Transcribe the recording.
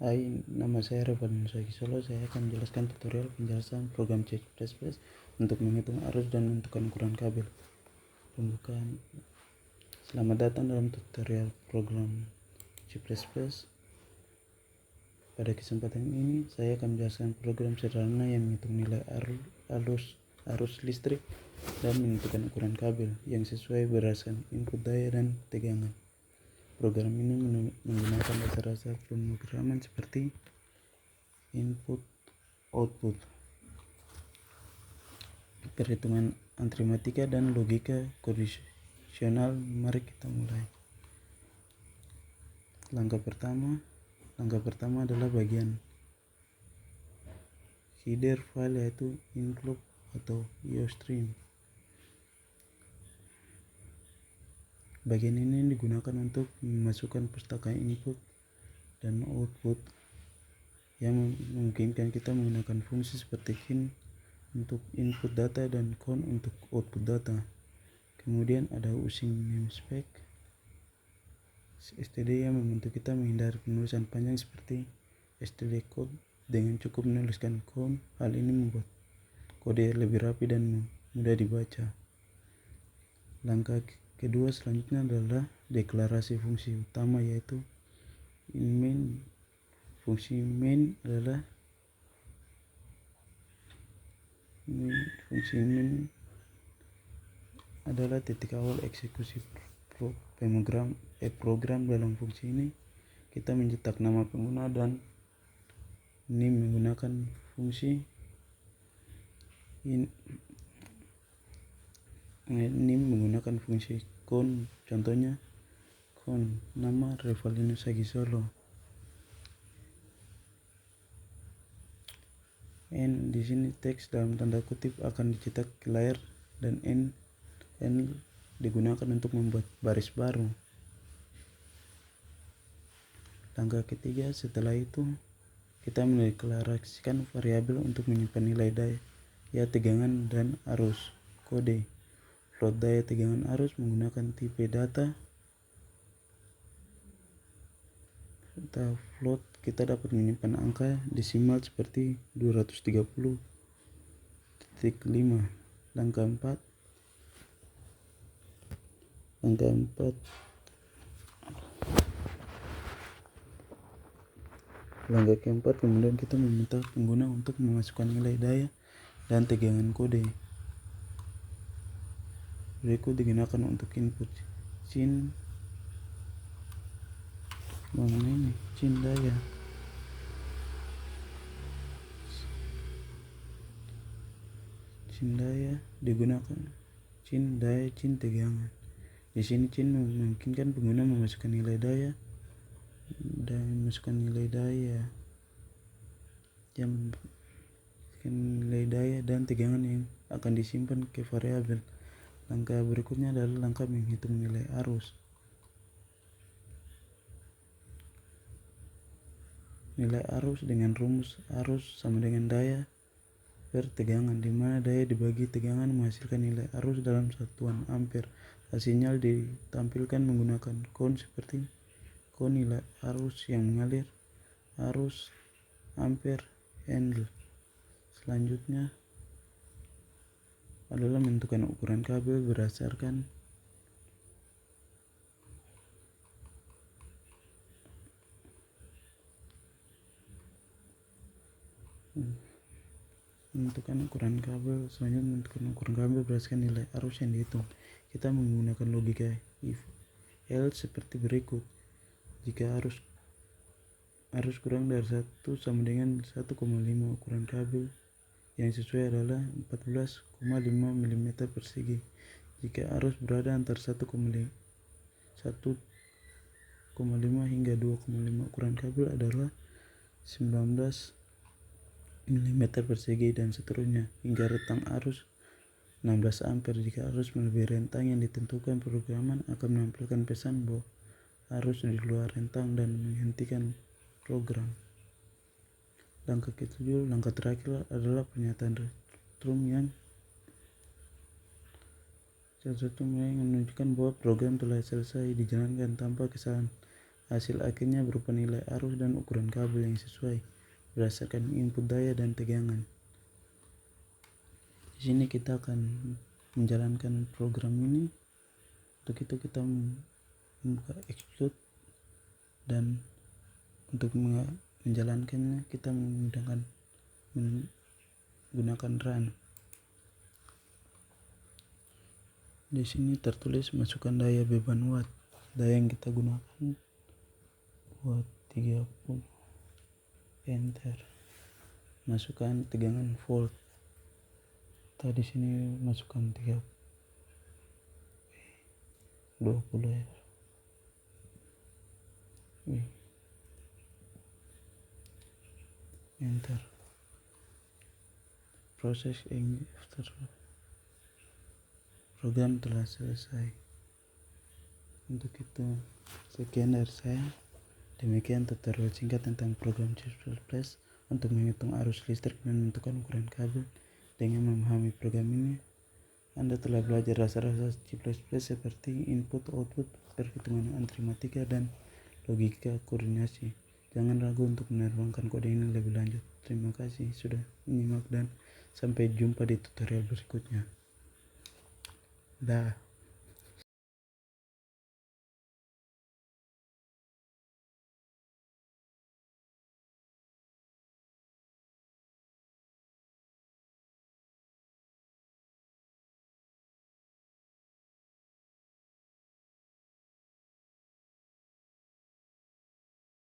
Hai, nama saya Revan Solo. Saya akan menjelaskan tutorial penjelasan program C++ untuk menghitung arus dan menentukan ukuran kabel. Pembukaan. Selamat datang dalam tutorial program C++. Pada kesempatan ini, saya akan menjelaskan program sederhana yang menghitung nilai arus listrik dan menentukan ukuran kabel yang sesuai berdasarkan input daya dan tegangan. Program ini menggunakan dasar-dasar pemrograman seperti input, output, perhitungan aritmatika, dan logika kondisional. Mari kita mulai. Langkah pertama adalah bagian header file, yaitu include atau iostream. Bagian ini digunakan untuk memasukkan pustaka input dan output yang memungkinkan kita menggunakan fungsi seperti int untuk input data dan count untuk output data. Kemudian ada using namespec std yang membantu kita menghindari penulisan panjang seperti std code dengan cukup menuliskan count. Hal ini membuat kode lebih rapi dan mudah dibaca. Langkah kedua selanjutnya adalah deklarasi fungsi utama, yaitu main. Fungsi main adalah titik awal eksekusi program. Dalam fungsi ini kita mencetak nama pengguna dan ini menggunakan fungsi count. Contohnya count nama Revalino Sagisolo. N di sini teks dalam tanda kutip akan dicetak ke layar, dan N digunakan untuk membuat baris baru. Langkah ketiga, setelah itu kita mendeklarasikan variabel untuk menyimpan nilai daya tegangan dan arus. Kode float daya tegangan arus menggunakan tipe data atau float. Kita dapat menyimpan angka desimal seperti 230.5. Langkah keempat, kemudian kita meminta pengguna untuk memasukkan nilai daya dan tegangan kode. Berikut digunakan untuk input cin daya. Cin daya digunakan cin daya, cin tegangan. Di sini cin memungkinkan pengguna memasukkan nilai daya dan tegangan yang akan disimpan ke variabel. Langkah berikutnya adalah langkah menghitung nilai arus. Nilai arus dengan rumus arus sama dengan daya per tegangan, di mana daya dibagi tegangan menghasilkan nilai arus dalam satuan ampere. Hasilnya ditampilkan menggunakan count seperti count nilai arus yang mengalir, arus, ampere, handle. Selanjutnya adalah menentukan ukuran kabel berdasarkan berdasarkan nilai arus yang dihitung. Kita menggunakan logika if else seperti berikut. Jika arus kurang dari 1 sama dengan 1,5, ukuran kabel yang sesuai adalah 14,5 mm persegi. Jika arus berada antara 1,5 hingga 2,5, ukuran kabel adalah 19 mm persegi, dan seterusnya hingga rentang arus 16 ampere. Jika arus melebihi rentang yang ditentukan, programan akan menampilkan pesan bahwa arus di luar rentang dan menghentikan program. Langkah terakhir adalah pernyataan retrum yang menunjukkan bahwa program telah selesai dijalankan tanpa kesalahan Hasil akhirnya berupa nilai arus dan ukuran kabel yang sesuai berdasarkan input daya dan tegangan. Di sini kita akan menjalankan program ini. Untuk itu kita membuka execute, dan untuk menjalankannya kita menggunakan run. Di sini tertulis masukkan daya beban watt. Daya yang kita gunakan watt 30. Enter. Masukkan tegangan volt. Kita di sini masukkan 20 ya. Enter. Proses after program telah selesai. Untuk itu sekian dari saya. Demikian tutorial singkat tentang program C++ untuk menghitung arus listrik dan menentukan ukuran kabel. Dengan memahami program ini, Anda telah belajar rasa-rasa C++ seperti input, output, perhitungan aritmatika, dan logika koordinasi. Jangan ragu untuk menerbangkan kode ini lebih lanjut. Terima kasih sudah menyimak dan sampai jumpa di tutorial berikutnya. Dah.